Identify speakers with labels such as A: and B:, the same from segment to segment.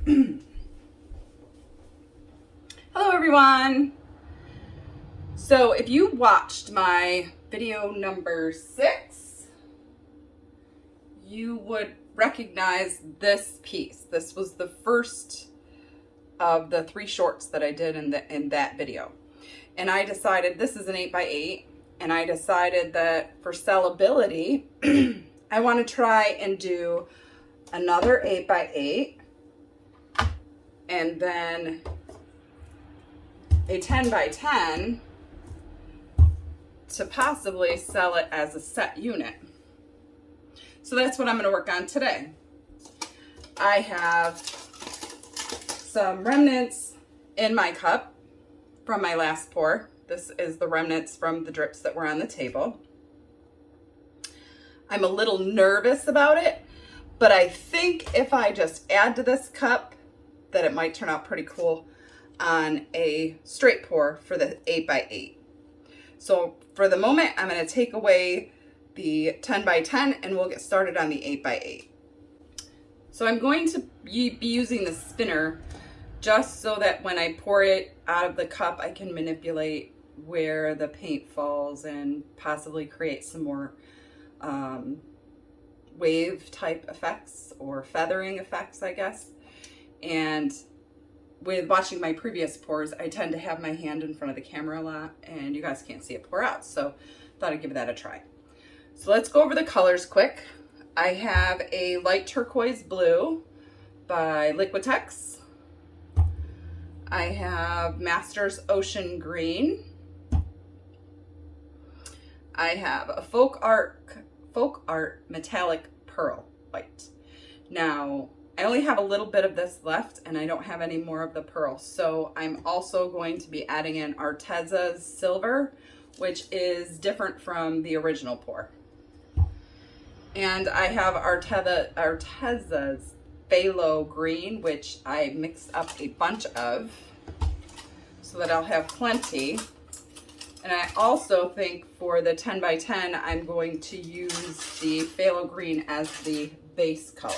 A: Hello everyone. So if you watched my video number 6, you would recognize this piece. This was the first of the 3 shorts that I did in that video. And I decided this is an 8x8, and I decided that for sellability, I want to try and do another 8x8 and then a 10x10 to possibly sell it as a set unit. So that's what I'm going to work on today. I have some remnants in my cup from my last pour. This is the remnants from the drips that were on the table. I'm a little nervous about it, but I think if I just add to this cup that it might turn out pretty cool on a straight pour for the 8x8. So for the moment, I'm going to take away the 10x10 and we'll get started on the 8x8. So I'm going to be using the spinner just so that when I pour it out of the cup, I can manipulate where the paint falls and possibly create some more wave type effects or feathering effects, I guess. And with watching my previous pours, I tend to have my hand in front of the camera a lot and you guys can't see it pour out. So thought I'd give that a try. So let's go over the colors quick. I have a light turquoise blue by Liquitex. I have Masters Ocean Green. I have a Folk Art Metallic Pearl White. Now, I only have a little bit of this left and I don't have any more of the pearl. So I'm also going to be adding in Arteza's Silver, which is different from the original pour. And I have Arteza's Phthalo Green, which I mixed up a bunch of so that I'll have plenty. And I also think for the 10x10, I'm going to use the Phthalo Green as the base color.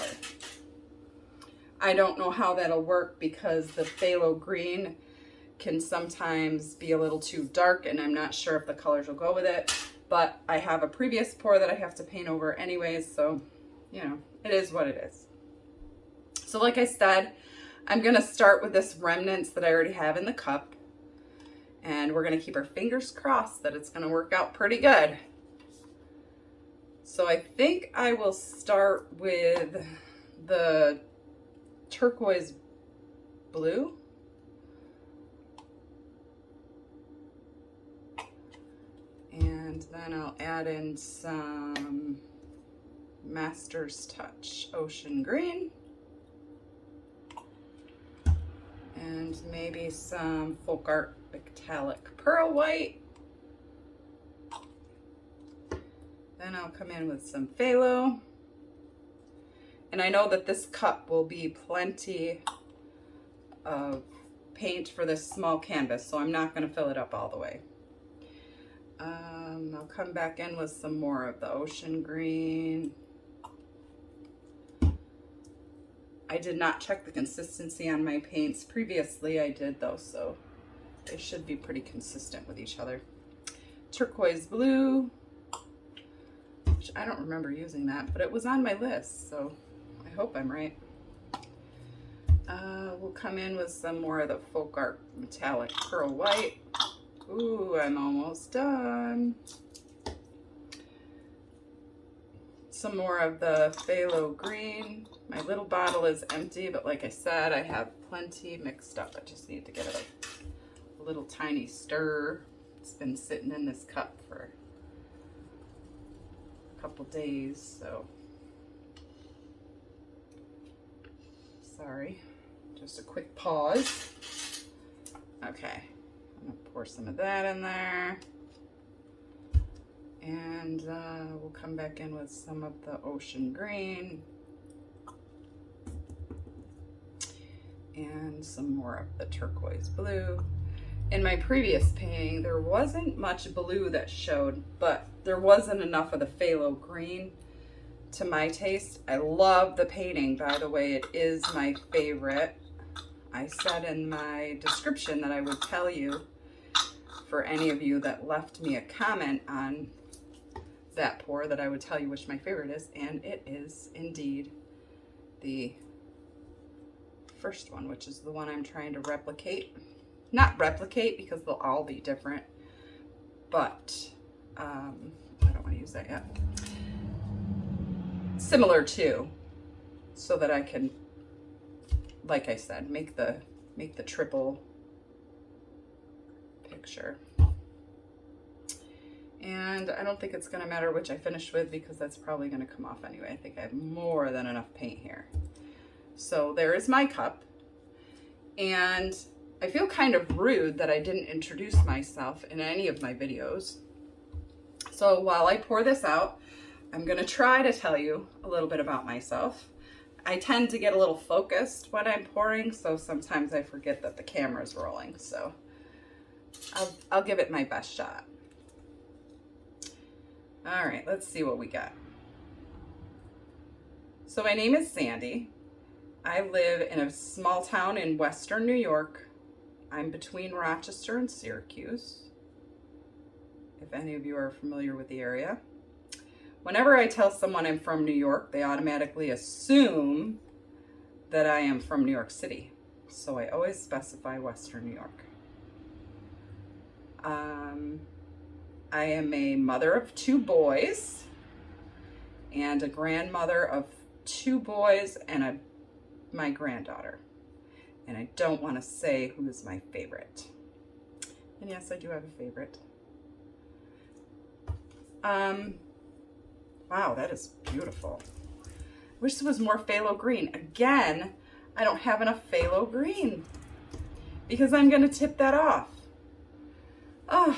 A: I don't know how that'll work because the Phthalo Green can sometimes be a little too dark and I'm not sure if the colors will go with it. But I have a previous pour that I have to paint over anyways, so, you know, it is what it is. So like I said, I'm going to start with this remnants that I already have in the cup. And we're going to keep our fingers crossed that it's going to work out pretty good. So I think I will start with the turquoise blue. And then I'll add in some Master's Touch Ocean Green. And maybe some Folk Art Metallic Pearl White. Then I'll come in with some phthalo. And I know that this cup will be plenty of paint for this small canvas, so I'm not going to fill it up all the way. I'll come back in with some more of the ocean green. I did not check the consistency on my paints. Previously I did though, so they should be pretty consistent with each other. Turquoise blue, which I don't remember using that, but it was on my list, so I hope I'm right. We'll come in with some more of the Folk Art Metallic Pearl White. Ooh, I'm almost done. Some more of the phthalo green. My little bottle is empty, but like I said, I have plenty mixed up. I just need to get it a little tiny stir. It's been sitting in this cup for a couple days, so sorry. Just a quick pause. Okay, I'm gonna pour some of that in there. And we'll come back in with some of the ocean green. And some more of the turquoise blue. In my previous painting, there wasn't much blue that showed, but there wasn't enough of the phthalo green to my taste. I love the painting, by the way. It is my favorite. I said in my description that I would tell you for any of you that left me a comment on that pour that I would tell you which my favorite is, and it is indeed the first one, which is the one I'm trying to replicate. Not replicate because they'll all be different, but I don't want to use that yet. Similar to, so that I can, like I said, make the triple picture. And I don't think it's going to matter which I finish with because that's probably going to come off anyway. I think I have more than enough paint here. So there is my cup. And I feel kind of rude that I didn't introduce myself in any of my videos. So while I pour this out, I'm going to try to tell you a little bit about myself. I tend to get a little focused when I'm pouring, so sometimes I forget that the camera's rolling. So I'll give it my best shot. All right, let's see what we got. So my name is Sandy. I live in a small town in Western New York. I'm between Rochester and Syracuse, if any of you are familiar with the area. Whenever I tell someone I'm from New York, they automatically assume that I am from New York City. So I always specify Western New York. I am a mother of 2 boys and a grandmother of 2 boys and my granddaughter. And I don't want to say who is my favorite. And yes, I do have a favorite. Wow, that is beautiful. Wish there was more phthalo green. Again, I don't have enough phthalo green because I'm going to tip that off. Oh,